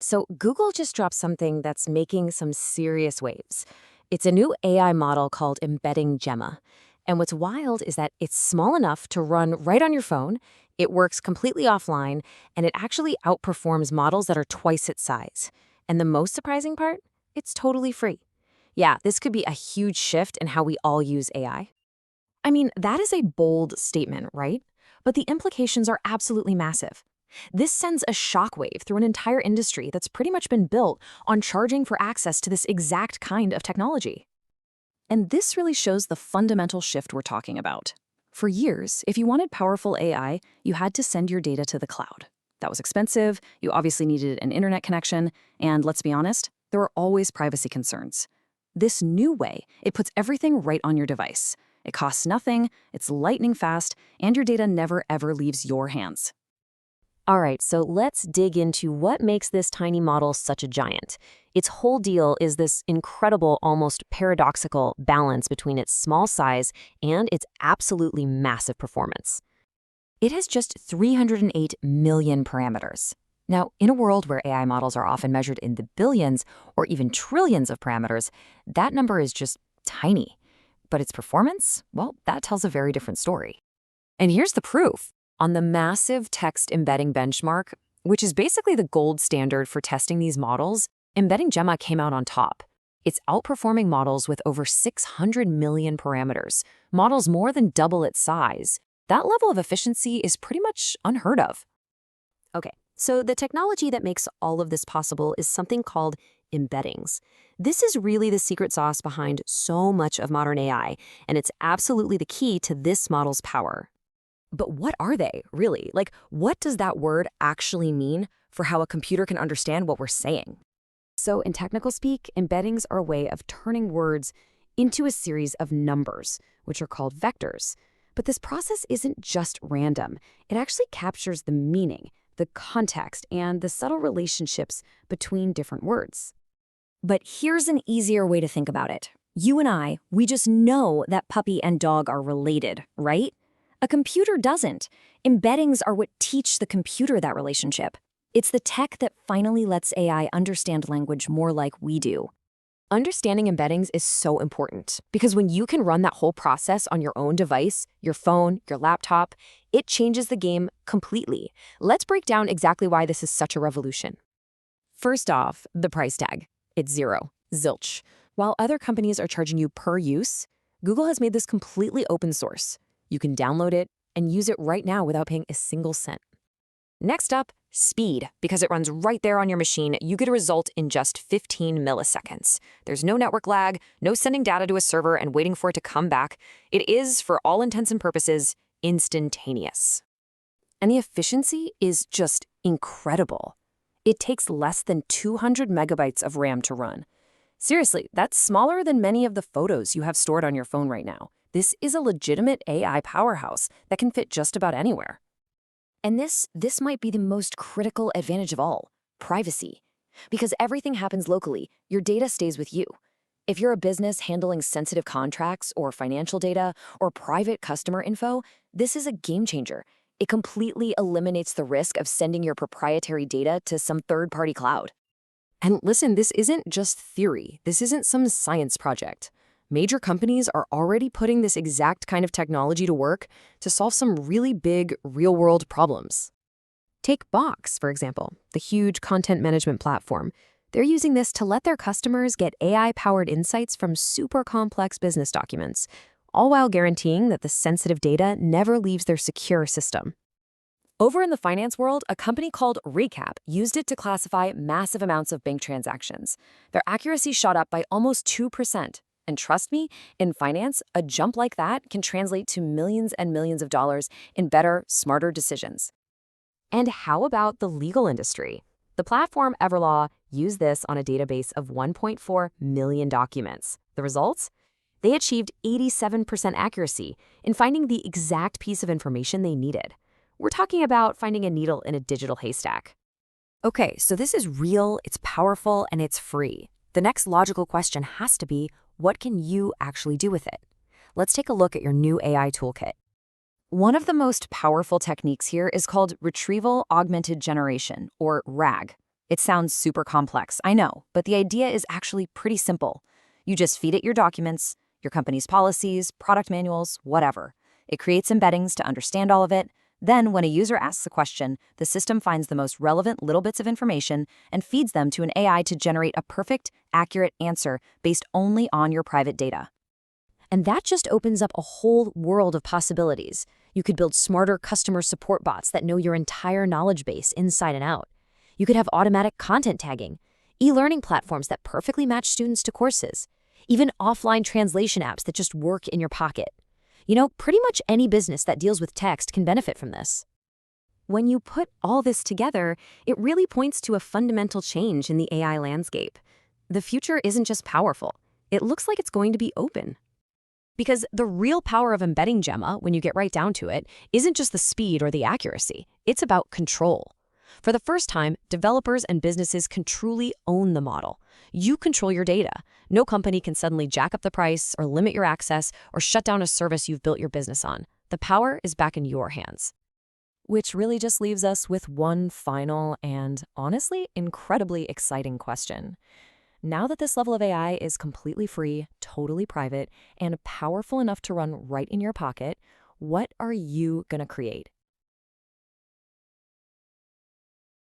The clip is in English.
So Google just dropped something that's making some serious waves. It's a new AI model called Embedding Gemma. And what's wild is that it's small enough to run right on your phone, it works completely offline, and it actually outperforms models that are twice its size. And the most surprising part? It's totally free. Yeah, this could be a huge shift in how we all use AI. I mean, that is a bold statement, right? But the implications are absolutely massive. This sends a shockwave through an entire industry that's pretty much been built on charging for access to this exact kind of technology. And this really shows the fundamental shift we're talking about. For years, if you wanted powerful AI, you had to send your data to the cloud. That was expensive, you obviously needed an internet connection, and let's be honest, there were always privacy concerns. This new way, it puts everything right on your device. It costs nothing, it's lightning fast, and your data never ever leaves your hands. All right, so let's dig into what makes this tiny model such a giant. Its whole deal is this incredible, almost paradoxical balance between its small size and its absolutely massive performance. It has just 308 million parameters. Now, in a world where AI models are often measured in the billions or even trillions of parameters, that number is just tiny. But its performance, well, that tells a very different story. And here's the proof. On the massive text embedding benchmark, which is basically the gold standard for testing these models, Embedding Gemma came out on top. It's outperforming models with over 600 million parameters, models more than double its size. That level of efficiency is pretty much unheard of. Okay, so the technology that makes all of this possible is something called embeddings. This is really the secret sauce behind so much of modern AI, and it's absolutely the key to this model's power. But what are they, really? Like, what does that word actually mean for how a computer can understand what we're saying? So in technical speak, embeddings are a way of turning words into a series of numbers, which are called vectors. But this process isn't just random. It actually captures the meaning, the context, and the subtle relationships between different words. But here's an easier way to think about it. You and I, we just know that puppy and dog are related, right? A computer doesn't. Embeddings are what teach the computer that relationship. It's the tech that finally lets AI understand language more like we do. Understanding embeddings is so important because when you can run that whole process on your own device, your phone, your laptop, it changes the game completely. Let's break down exactly why this is such a revolution. First off, the price tag. It's zero, zilch. While other companies are charging you per use, Google has made this completely open source. You can download it and use it right now without paying a single cent. Next up, speed. Because it runs right there on your machine, you get a result in just 15 milliseconds. There's no network lag, no sending data to a server and waiting for it to come back. It is, for all intents and purposes, instantaneous. And the efficiency is just incredible. It takes less than 200 megabytes of RAM to run. Seriously, that's smaller than many of the photos you have stored on your phone right now. This is a legitimate AI powerhouse that can fit just about anywhere. And this might be the most critical advantage of all, privacy. Because everything happens locally, your data stays with you. If you're a business handling sensitive contracts or financial data or private customer info, this is a game changer. It completely eliminates the risk of sending your proprietary data to some third-party cloud. And listen, this isn't just theory. This isn't some science project. Major companies are already putting this exact kind of technology to work to solve some really big, real-world problems. Take Box, for example, the huge content management platform. They're using this to let their customers get AI-powered insights from super complex business documents, all while guaranteeing that the sensitive data never leaves their secure system. Over in the finance world, a company called Recap used it to classify massive amounts of bank transactions. Their accuracy shot up by almost 2%. And trust me, in finance, a jump like that can translate to millions and millions of dollars in better, smarter decisions. And how about the legal industry? The platform Everlaw used this on a database of 1.4 million documents. The results? They achieved 87% accuracy in finding the exact piece of information they needed. We're talking about finding a needle in a digital haystack. Okay, so this is real, it's powerful, and it's free. The next logical question has to be, what can you actually do with it? Let's take a look at your new AI toolkit. One of the most powerful techniques here is called Retrieval Augmented Generation, or RAG. It sounds super complex, I know, but the idea is actually pretty simple. You just feed it your documents, your company's policies, product manuals, whatever. It creates embeddings to understand all of it. Then, when a user asks a question, the system finds the most relevant little bits of information and feeds them to an AI to generate a perfect, accurate answer based only on your private data. And that just opens up a whole world of possibilities. You could build smarter customer support bots that know your entire knowledge base inside and out. You could have automatic content tagging, e-learning platforms that perfectly match students to courses, even offline translation apps that just work in your pocket. Pretty much any business that deals with text can benefit from this. When you put all this together, it really points to a fundamental change in the AI landscape. The future isn't just powerful. It looks like it's going to be open. Because the real power of Embedding Gemma, when you get right down to it, isn't just the speed or the accuracy. It's about control. For the first time, developers and businesses can truly own the model. You control your data. No company can suddenly jack up the price or limit your access or shut down a service you've built your business on. The power is back in your hands. Which really just leaves us with one final and, honestly, incredibly exciting question. Now that this level of AI is completely free, totally private, and powerful enough to run right in your pocket, what are you going to create?